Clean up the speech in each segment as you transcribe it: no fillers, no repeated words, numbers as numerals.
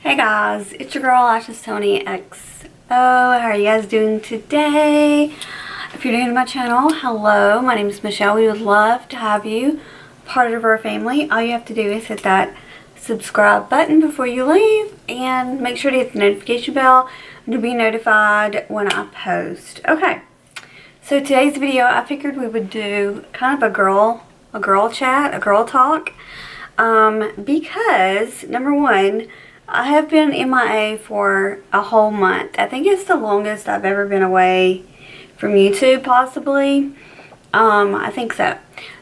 Hey guys, it's your girl Ashes Tony XO. How are you guys doing today? If you're new to my channel, hello, my name is Michelle. We would love to have you part of our family. All you have to do is hit that subscribe button before you leave and make sure to hit the notification bell to be notified when I post. Okay, so today's video I figured we would do kind of a girl chat, a girl talk, because number one, I have been MIA for a whole month. I think it's the longest I've ever been away from YouTube, possibly. I think so.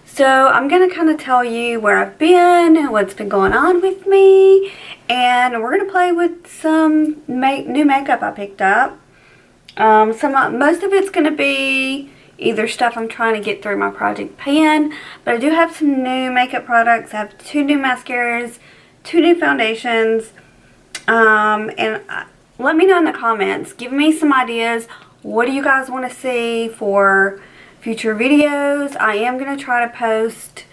So I'm going to kind of tell you where I've been, what's been going on with me, and we're going to play with some new makeup I picked up. Most of it's going to be either stuff I'm trying to get through my project pan, but I do have some new makeup products. I have 2 new mascaras, 2 new foundations. Let me know in the comments. Give me some ideas. What do you guys want to see for future videos? I am going to try to post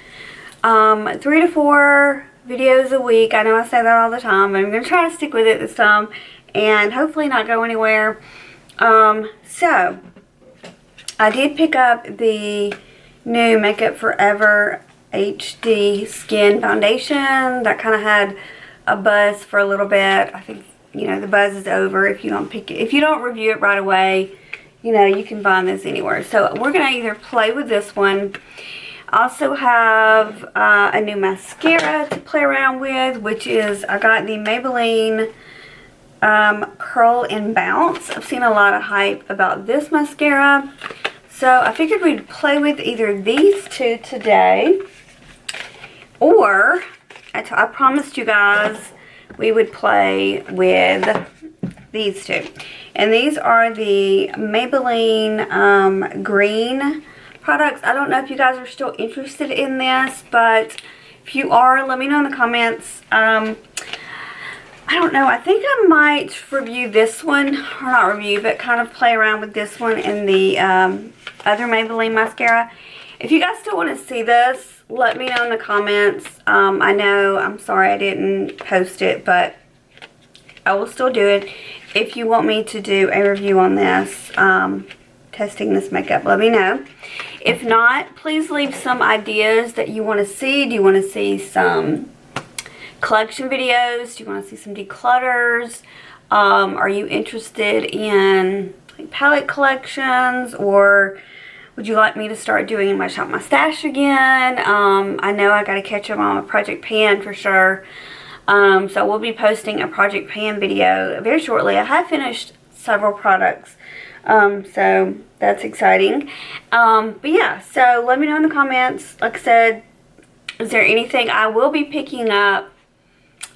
3 to 4 videos a week. I know I say that all the time, but I'm going to try to stick with it this time and hopefully not go anywhere. So I did pick up the new Makeup Forever HD Skin Foundation that kind of had a buzz for a little bit. I think, you know, the buzz is over if you don't pick it. If you don't review it right away, you know, you can find this anywhere. So we're going to either play with this one. I also have a new mascara to play around with, which is, I got the Maybelline Curl and Bounce. I've seen a lot of hype about this mascara. So I figured we'd play with either these two today, or I promised you guys we would play with these two. And these are the Maybelline green products. I don't know if you guys are still interested in this, but if you are, let me know in the comments. I don't know. I think I might review this one, or not review, but kind of play around with this one and the other Maybelline mascara. If you guys still want to see this, let me know in the comments. I know, I'm sorry I didn't post it, but I will still do it. If you want me to do a review on this, testing this makeup, let me know. If not, please leave some ideas that you want to see. Do you want to see some collection videos? Do you want to see some declutters? Are you interested in like palette collections, or would you like me to start doing my Shop My Stash again? I know I got to catch up on my project pan for sure. So we'll be posting a project pan video very shortly. I have finished several products, so that's exciting. But yeah, so let me know in the comments. Like I said, is there anything? I will be picking up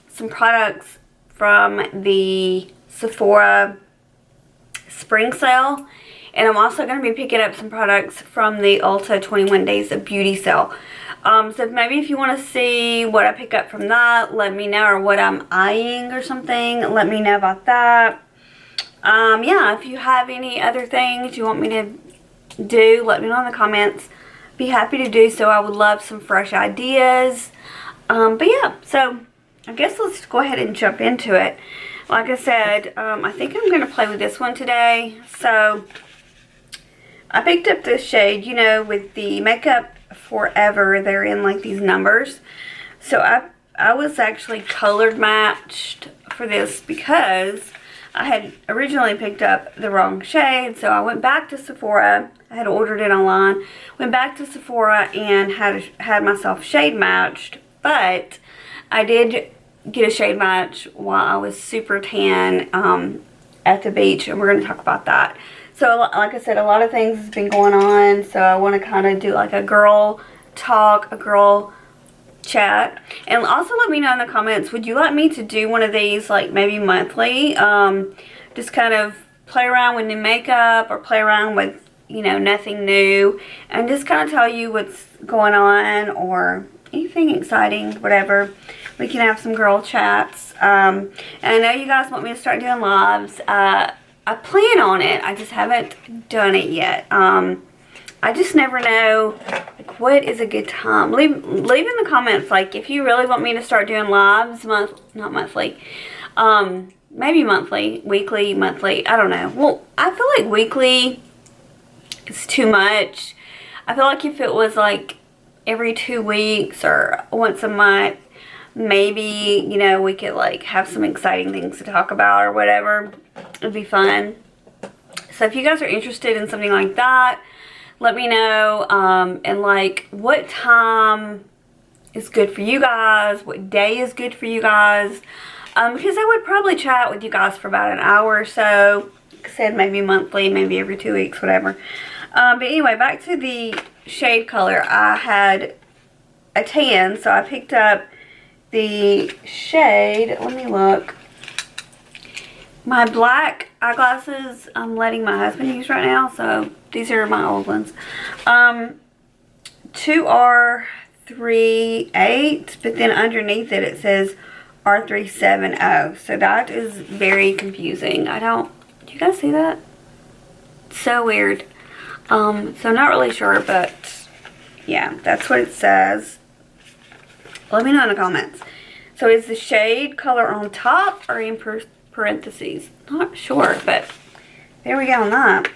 some products from the Sephora spring sale. And I'm also going to be picking up some products from the Ulta 21 Days of Beauty sale. So maybe if you want to see what I pick up from that, let me know, or what I'm eyeing or something, let me know about that. Yeah, if you have any other things you want me to do, let me know in the comments. Be happy to do so. I would love some fresh ideas. But yeah, so I guess let's go ahead and jump into it. Like I said, I think I'm going to play with this one today. So I picked up this shade, you know, with the Makeup Forever, they're in like these numbers. So I was actually colored matched for this because I had originally picked up the wrong shade. So I went back to Sephora. I had ordered it online. Went back to Sephora and had myself shade matched. But I did get a shade match while I was super tan at the beach, and we're going to talk about that. So like I said, a lot of things has been going on, so I want to kind of do like a girl talk, a girl chat. And also let me know in the comments, would you like me to do one of these like maybe monthly? Just kind of play around with new makeup, or play around with, you know, nothing new, and just kind of tell you what's going on, or anything exciting, whatever. We can have some girl chats. And I know you guys want me to start doing lives. I plan on it. I just haven't done it yet. I just never know, like, what is a good time. Leave in the comments, like, if you really want me to start doing lives, not monthly, maybe monthly, weekly, monthly, I don't know. Well, I feel like weekly is too much. I feel like if it was like every 2 weeks or once a month, maybe, you know, we could like have some exciting things to talk about or whatever. It'd be fun. So if you guys are interested in something like that, let me know. And like what time is good for you guys, what day is good for you guys. Because I would probably chat with you guys for about an hour or so. Like I said, maybe monthly, maybe every 2 weeks, whatever. But anyway, back to the shade color. I had a tan, so I picked up the shade, let me look. My black eyeglasses I'm letting my husband use right now, so these are my old ones. 2R38, but then underneath it, it says R370. So that is very confusing. Do you guys see that? It's so weird. So I'm not really sure, but yeah, that's what it says. Let me know in the comments. So is the shade color on top or in parentheses? Not sure, but there we go on that.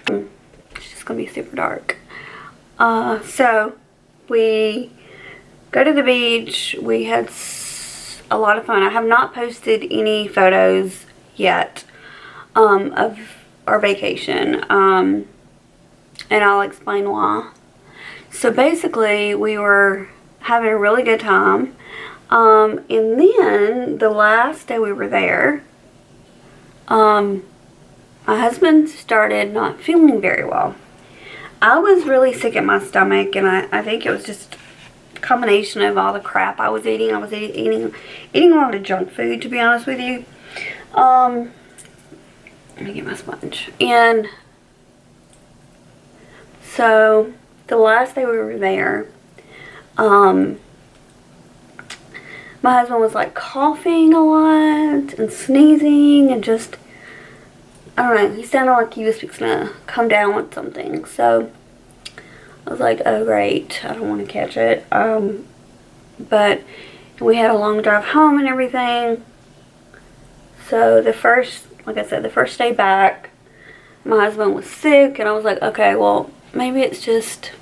It's just gonna be super dark. So we go to the beach. We had a lot of fun. I have not posted any photos yet of our vacation, and I'll explain why. So basically, we were having a really good time, and then the last day we were there, my husband started not feeling very well. I was really sick at my stomach, and I think it was just a combination of all the crap I was eating. I was eating a lot of junk food, to be honest with you. Let me get my sponge. And so the last day we were there, my husband was like coughing a lot and sneezing and just, I don't know, he sounded like he was fixing to come down with something. So I was like, oh great, I don't want to catch it. But we had a long drive home and everything. So like I said, the first day back, my husband was sick, and I was like, okay, well, maybe it's just,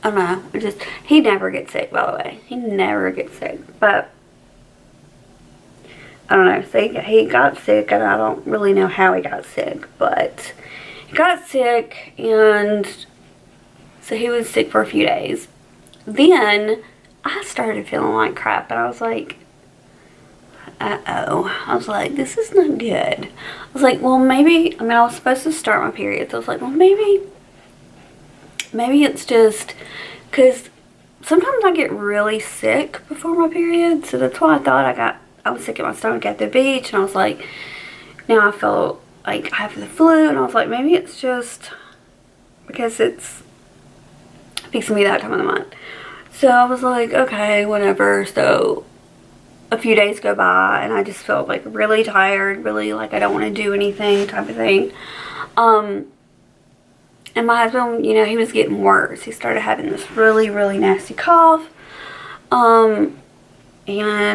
I don't know, he never gets sick, by the way. He never gets sick, but I don't know. So he got sick, and I don't really know how he got sick, but he got sick, and so he was sick for a few days. Then I started feeling like crap, and I was like, uh-oh. I was like, this is not good. I was like, well, maybe, I was supposed to start my period, so I was like, well, maybe it's just, because sometimes I get really sick before my period, so that's why I thought I was sick at my stomach at the beach, and I was like, now I feel like I have the flu, and I was like, maybe it's just because it's fixing me that time of the month. So I was like, okay, whatever. So a few days go by, and I just felt like really tired, really like I don't want to do anything type of thing. And my husband, you know, he was getting worse. He started having this really, really nasty cough. And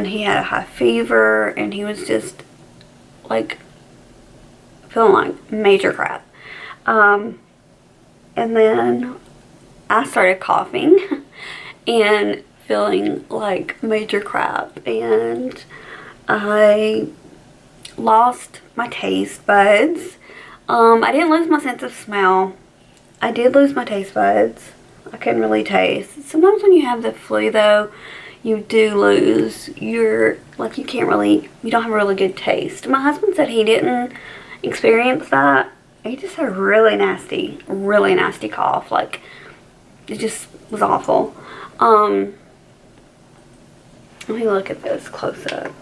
he had a high fever, and he was just like feeling like major crap. And then I started coughing and feeling like major crap, and I lost my taste buds. I didn't lose my sense of smell. I did lose my taste buds. I couldn't really taste. Sometimes when you have the flu, though, you do lose your, like, you don't have a really good taste. My husband said he didn't experience that. He just had a really nasty cough. Like, it just was awful. Let me look at this close up.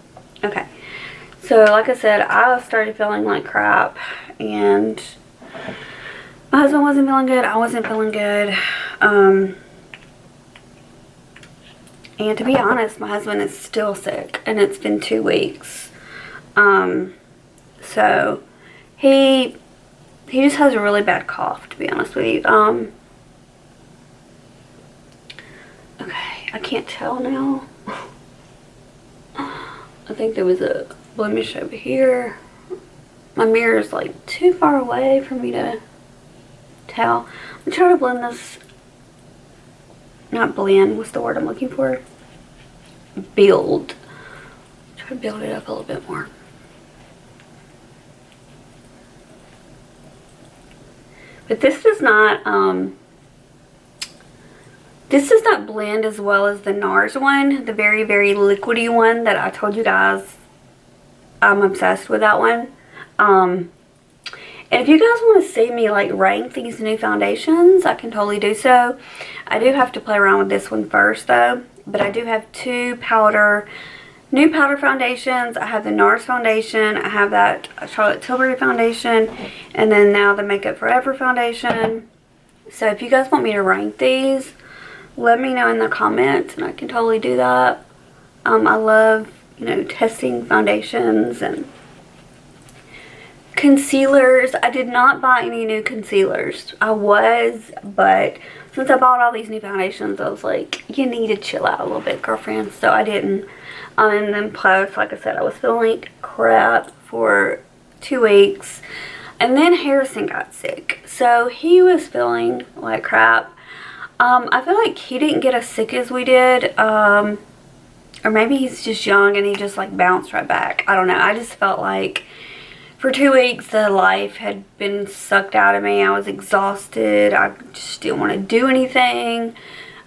Okay. So, like I said, I started feeling like crap, and my husband wasn't feeling good. I wasn't feeling good. And to be honest, my husband is still sick, and it's been 2 weeks. So he just has a really bad cough, to be honest with you. I can't tell now. I think there was a blemish over here. My mirror is like too far away for me to tell. I'm trying to blend this. Not blend, what's the word I'm looking for? Build. Try to build it up a little bit more. But this does not blend as well as the NARS one, the very, very liquidy one that I told you guys I'm obsessed with that one. And if you guys want to see me like rank these new foundations, I can totally do so. I do have to play around with this one first though, but I do have two new powder foundations. I have the NARS foundation, I have that Charlotte Tilbury foundation, and then now the Makeup Forever foundation. So if you guys want me to rank these, let me know in the comments and I can totally do that. I love, you know, testing foundations and concealers. I did not buy any new concealers. I was, but since I bought all these new foundations, I was like, you need to chill out a little bit, girlfriend. So I didn't. And then plus, like I said, I was feeling like crap for 2 weeks. And then Harrison got sick. So he was feeling like crap. I feel like he didn't get as sick as we did. Or maybe he's just young and he just like bounced right back. I don't know. I just felt like for 2 weeks the life had been sucked out of me. I was exhausted. I just didn't want to do anything.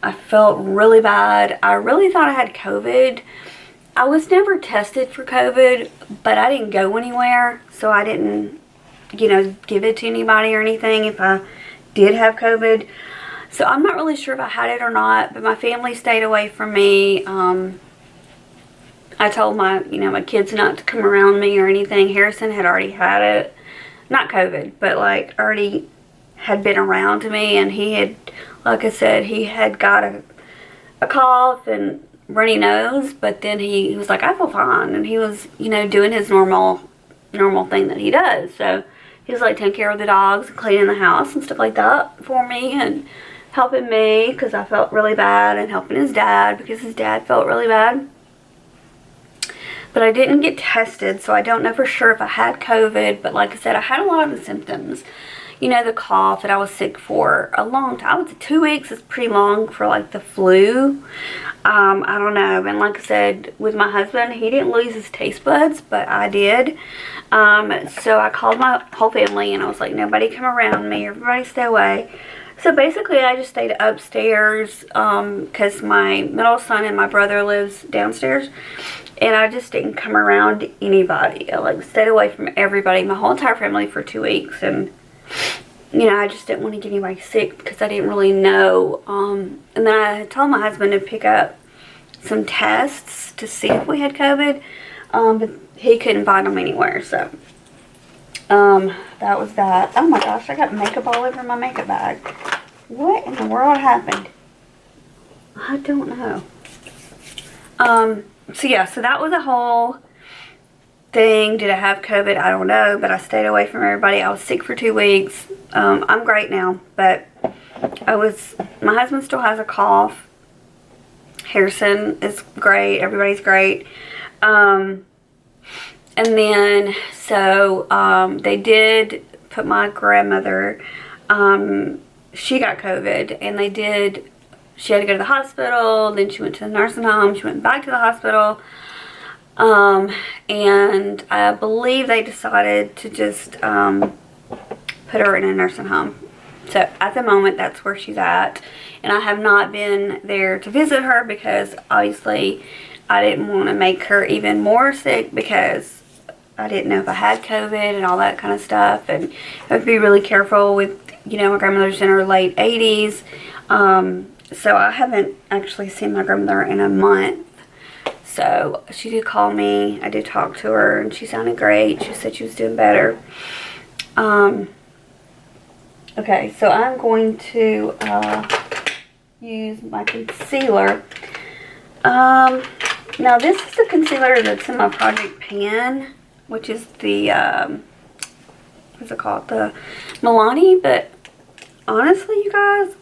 I felt really bad. I really thought I had COVID. I was never tested for COVID, but I didn't go anywhere, so I didn't, you know, give it to anybody or anything if I did have COVID. So I'm not really sure if I had it or not, but my family stayed away from me. I told my kids not to come around me or anything. Harrison had already had it. Not COVID, but like already had been around me, and he had, like I said, he had got a cough and runny nose, but then he was like, I feel fine, and he was, you know, doing his normal thing that he does. So he was like taking care of the dogs and cleaning the house and stuff like that for me and helping me because I felt really bad, and helping his dad because his dad felt really bad. But I didn't get tested, so I don't know for sure if I had COVID, but like I said, I had a lot of the symptoms. You know, the cough that I was sick for a long time. I would say 2 weeks is pretty long for like the flu. I don't know. And like I said, with my husband, he didn't lose his taste buds, but I did. So I called my whole family and I was like, nobody come around me. Everybody stay away. So basically, I just stayed upstairs because my middle son and my brother lives downstairs. And I just didn't come around anybody. I like stayed away from everybody, my whole entire family for 2 weeks. And you know, I just didn't want to get anybody sick because I didn't really know. And then I told my husband to pick up some tests to see if we had COVID. But he couldn't find them anywhere. So, that was that. Oh my gosh, I got makeup all over my makeup bag. What in the world happened? I don't know. So yeah, so that was a whole thing. Did I have COVID? I don't know, but I stayed away from everybody. I was sick for 2 weeks. I'm great now, but my husband still has a cough. Harrison is great. Everybody's great. And then, so, they did put my grandmother, she got COVID, and she had to go to the hospital, then she went to the nursing home, she went back to the hospital. And I believe they decided to just put her in a nursing home. So at the moment, that's where she's at. And I have not been there to visit her because obviously I didn't want to make her even more sick because I didn't know if I had COVID and all that kind of stuff. And I have to be really careful with, you know, my grandmother's in her late 80s. So I haven't actually seen my grandmother in a month. So she did call me. I did talk to her and she sounded great. She said she was doing better. Okay, so I'm going to use my concealer. Now this is the concealer that's in my Project Pan, which is the, what's it called? The Milani, but honestly, you guys,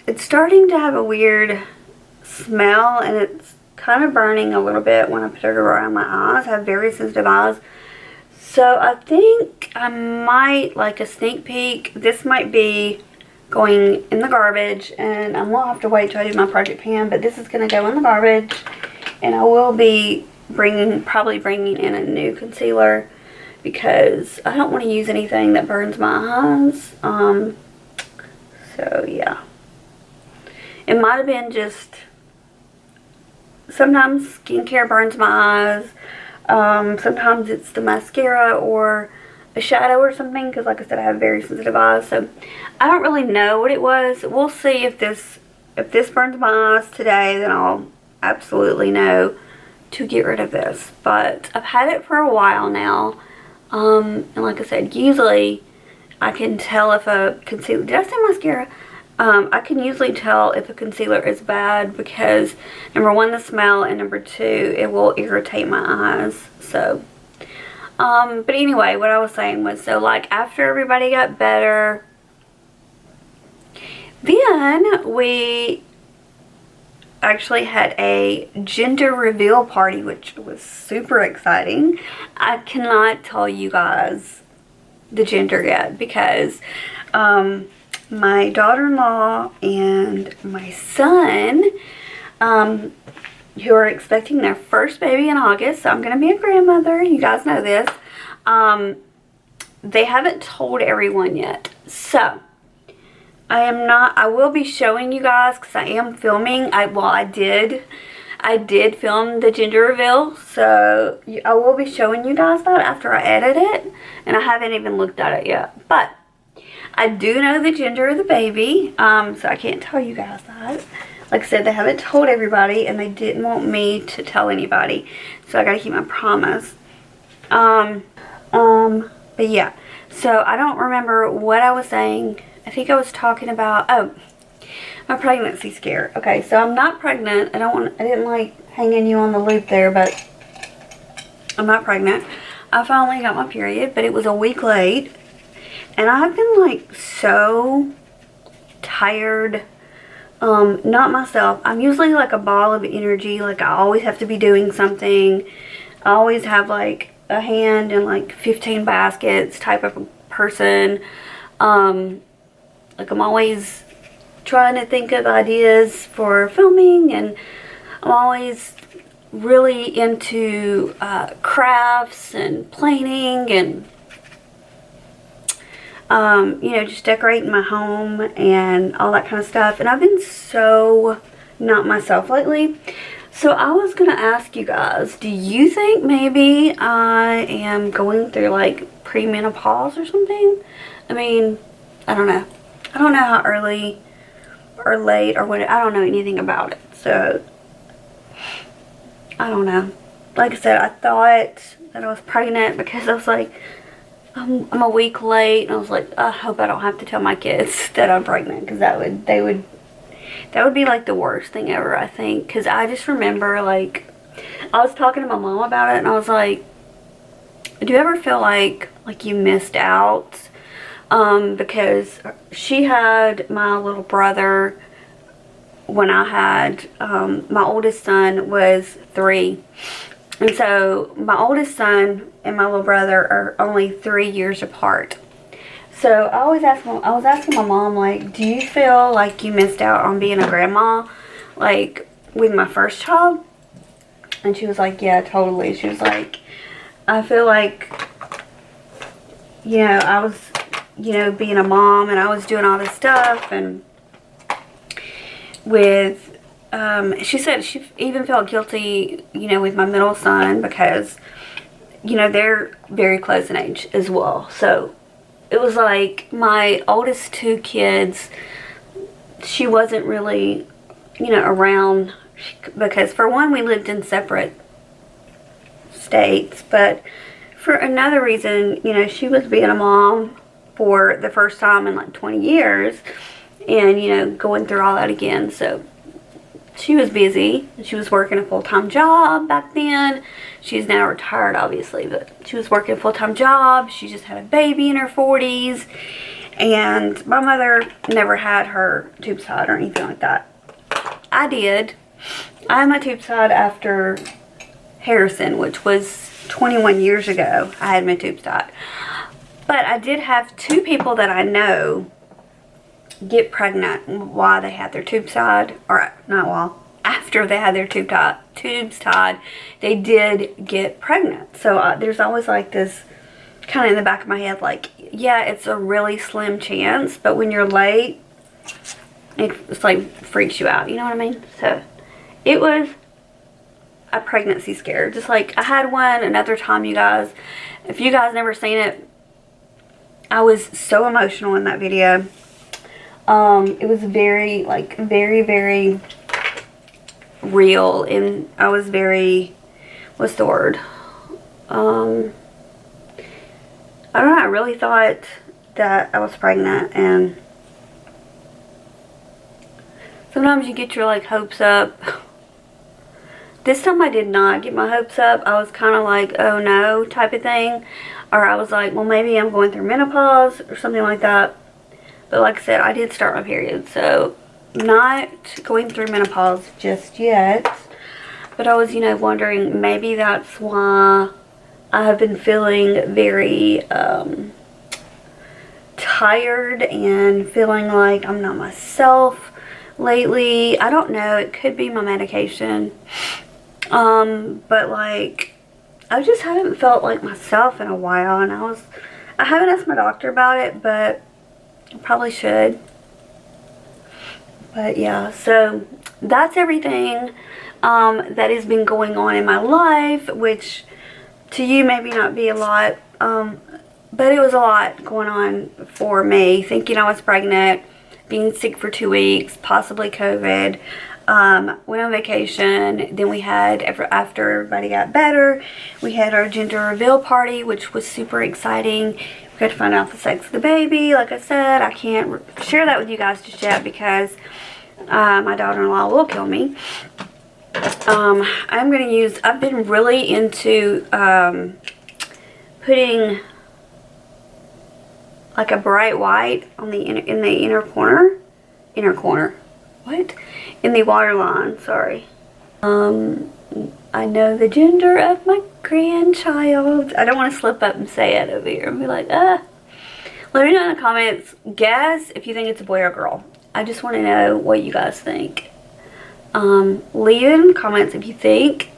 it's starting to have a weird smell, and it's kind of burning a little bit when I put it around my eyes. I have very sensitive eyes. So I think I might, like a sneak peek, this might be going in the garbage, and I won't have to wait till I do my project pan, but this is going to go in the garbage, and I will be probably bringing in a new concealer because I don't want to use anything that burns my eyes. So yeah, it might have been just, sometimes skincare burns my eyes. Sometimes it's the mascara or a shadow or something, because like I said, I have very sensitive eyes, so I don't really know what it was. We'll see if this burns my eyes today, then I'll absolutely know to get rid of this. But I've had it for a while now, and like I said, usually I can tell if a concealer, did I say mascara? I can usually tell if a concealer is bad because number one, the smell, and number two, it will irritate my eyes. So but anyway, what I was saying was, so like after everybody got better, then we actually had a gender reveal party, which was super exciting. I cannot tell you guys the gender yet because my daughter-in-law and my son, who are expecting their first baby in August, so I'm going to be a grandmother, you guys know this, they haven't told everyone yet. So I will be showing you guys because I am filming. I did film the gender reveal, so I will be showing you guys that after I edit it, and I haven't even looked at it yet. But I do know the gender of the baby, so I can't tell you guys that. Like I said, they haven't told everybody, and they didn't want me to tell anybody, so I gotta keep my promise. But yeah, so I don't remember what I was saying. I think I was talking about, oh, my pregnancy scare. Okay, so I'm not pregnant. I didn't like hanging you on the loop there, but I'm not pregnant. I finally got my period, but it was a week late. And I've been like so tired. Not myself. I'm usually like a ball of energy. Like I always have to be doing something. I always have like a hand in like 15 baskets type of person. Like I'm always trying to think of ideas for filming, and I'm always really into crafts and planing and you know, just decorating my home and all that kind of stuff. And I've been so not myself lately. So I was going to ask you guys, do you think maybe I am going through like premenopause or something? I mean, I don't know. I don't know how early or late or what. I don't know anything about it. So I don't know. Like I said, I thought that I was pregnant because I was like, I'm a week late, and I was like, I hope I don't have to tell my kids that I'm pregnant, because that would be like the worst thing ever, I think. Because I just remember, like, I was talking to my mom about it, and I was like, do you ever feel like you missed out? Because she had my little brother when I had, my oldest son was 3. And so my oldest son and my little brother are only 3 years apart. So I was asking my mom, like, do you feel like you missed out on being a grandma, like, with my first child? And she was like, yeah, totally. She was like, I feel like, you know, I was, you know, being a mom, and I was doing all this stuff, and with, she said she even felt guilty, you know, with my middle son, because, you know, they're very close in age as well. So it was like my oldest 2 kids, she wasn't really, you know, around, because for one, we lived in separate states, but for another reason, you know, she was being a mom for the first time in like 20 years, and, you know, going through all that again. So she was busy. She was working a full-time job back then. She's now retired, obviously, but she was working a full-time job. She just had a baby in her 40s. And my mother never had her tubes tied or anything like that. I did. I had my tubes tied after Harrison, which was 21 years ago. I had my tubes tied. But I did have 2 people that I know get pregnant while they had their tubes tied, or not while, after they had their tubes tied, they did get pregnant. So there's always like this kind of in the back of my head, like, yeah, it's a really slim chance, but when you're late, it's like freaks you out, you know what I mean? So it was a pregnancy scare, just like I had one another time, you guys. If you guys never seen it, I was so emotional in that video. It was very, like, very real, and I was very, what's the word? I don't know, I really thought that I was pregnant, and sometimes you get your, like, hopes up. This time I did not get my hopes up. I was kind of like, oh no, type of thing. Or I was like, well, maybe I'm going through menopause or something like that. But like I said, I did start my period, so not going through menopause just yet. But I was, you know, wondering, maybe that's why I have been feeling very tired and feeling like I'm not myself lately. I don't know, it could be my medication. But like, I just haven't felt like myself in a while, and I haven't asked my doctor about it, but I probably should. But yeah, so that's everything that has been going on in my life, which to you maybe not be a lot, but it was a lot going on for me. Thinking I was pregnant, being sick for 2 weeks, possibly COVID, went on vacation. Then we had, after everybody got better, we had our gender reveal party, which was super exciting. We got to find out the sex of the baby. Like I said, I can't share that with you guys just yet because my daughter-in-law will kill me. I've been really into putting like a bright white on the in the inner corner. What? In the waterline, sorry. I know the gender of my grandchild. I don't want to slip up and say it over here and be like, Let me know in the comments, guess if you think it's a boy or girl. I just want to know what you guys think. Leave it in the comments if you think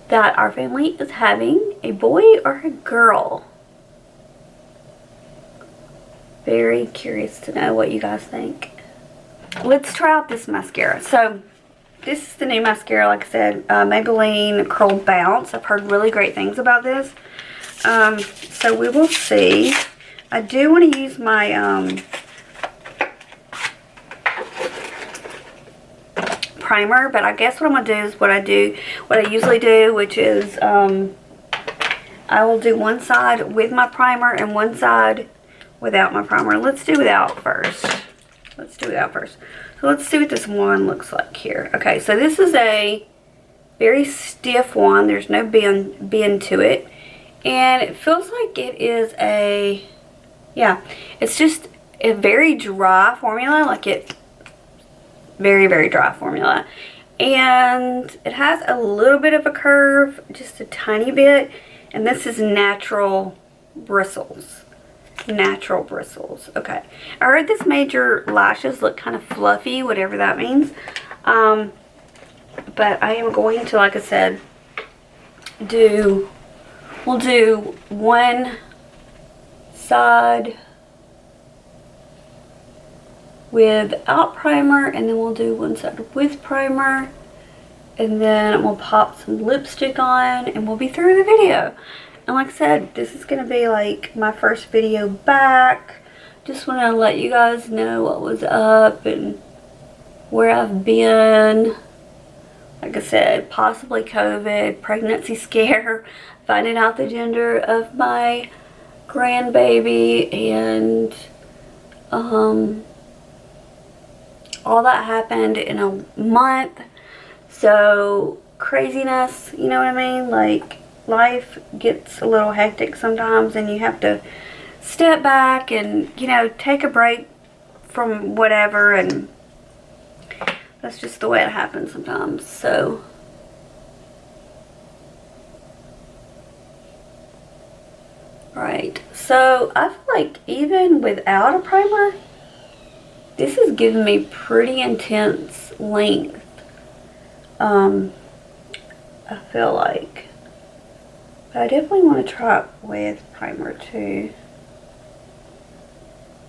that our family is having a boy or a girl. Very curious to know what you guys think. Let's try out this mascara. So this is the new mascara, like I said, Maybelline Curl Bounce. I've heard really great things about this. So we will see. I do want to use my primer, but I guess what I'm going to do is what I usually do, which is I will do one side with my primer and one side without my primer. Let's do without first. So let's see what this one looks like here. Okay, so this is a very stiff one. There's no bend to it. And it feels like it is it's just a very dry formula. Like very dry formula. And it has a little bit of a curve, just a tiny bit. And this is natural bristles. Okay, I heard this made your lashes look kind of fluffy, whatever that means. But I am going to, like I said, we'll do one side without primer, and then we'll do one side with primer, and then we'll pop some lipstick on, and we'll be through the video. And like I said, this is going to be like my first video back. Just want to let you guys know what was up and where I've been. Like I said, possibly COVID, pregnancy scare, finding out the gender of my grandbaby, and all that happened in a month. So craziness, you know what I mean? Like, life gets a little hectic sometimes, and you have to step back and, you know, take a break from whatever. And That's just the way it happens sometimes. So right, so I feel like even without a primer, this is giving me pretty intense length. I feel like, but I definitely want to try it with primer too.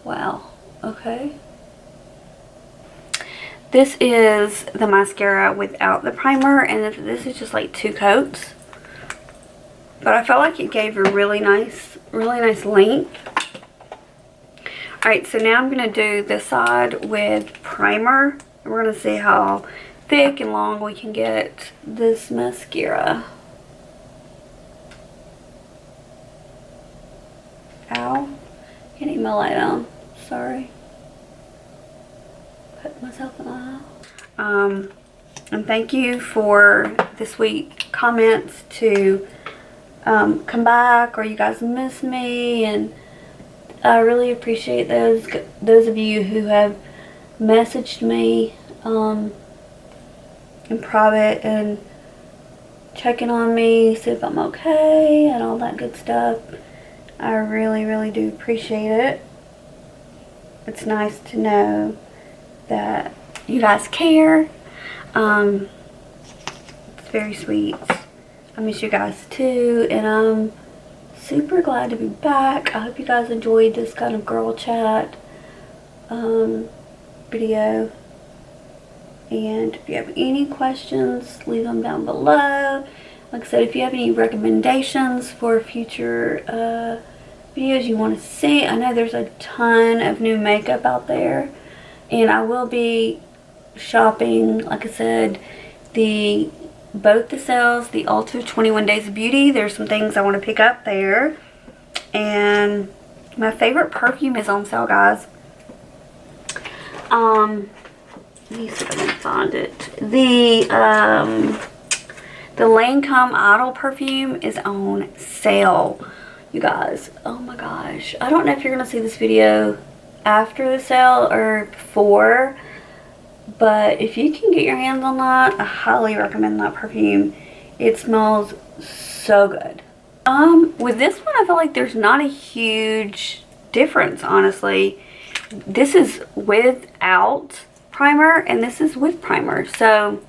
Wow, okay. This is the mascara without the primer, and this is just like 2 coats. But I felt like it gave a really nice length. Alright, so now I'm going to do this side with primer. We're going to see how thick and long we can get this mascara. Ow. Can't eat my light on. Sorry. Put myself in my eye. And thank you for this week comments to come back, or you guys miss me, and I really appreciate those of you who have messaged me in private and checking on me, see if I'm okay and all that good stuff. I really do appreciate it. It's nice to know that you guys care. It's very sweet. I miss you guys too, and I'm super glad to be back. I hope you guys enjoyed this kind of girl chat video. And if you have any questions, leave them down below. Like I said, if you have any recommendations for future videos you want to see, I know there's a ton of new makeup out there, and I will be shopping, like I said, both the sales, the Ulta 21 Days of Beauty. There's some things I want to pick up there, and my favorite perfume is on sale, guys. Let me see if I can find it. The Lancome Idol perfume is on sale, you guys. Oh my gosh. I don't know if you're going to see this video after the sale or before, but if you can get your hands on that, I highly recommend that perfume. It smells so good. With this one, I feel like there's not a huge difference, honestly. This is without primer, and this is with primer. So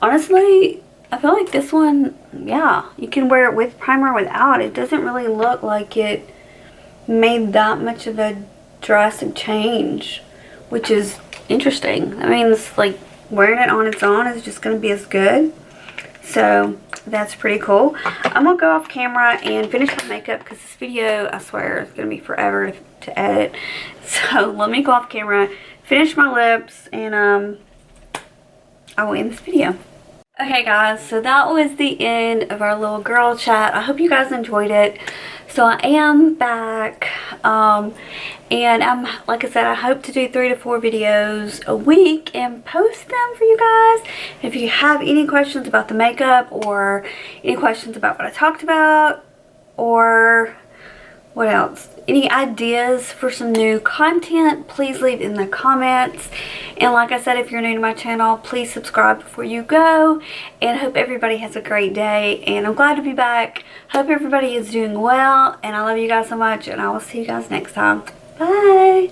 honestly, I feel like this one, yeah, you can wear it with primer, without. It doesn't really look like it made that much of a drastic change, which is interesting. I mean, it's like wearing it on its own is just going to be as good. So that's pretty cool. I'm going to go off camera and finish my makeup because this video, I swear, is going to be forever to edit. So let me go off camera, finish my lips, and I will end this video. Okay guys, so that was the end of our little girl chat. I hope you guys enjoyed it. So I am back, and like I said, I hope to do 3 to 4 videos a week and post them for you guys. If you have any questions about the makeup, or any questions about what I talked about, or what else, any ideas for some new content, please leave in the comments. And like I said, if you're new to my channel, please subscribe before you go. And I hope everybody has a great day, and I'm glad to be back. Hope everybody is doing well, and I love you guys so much, and I will see you guys next time. Bye.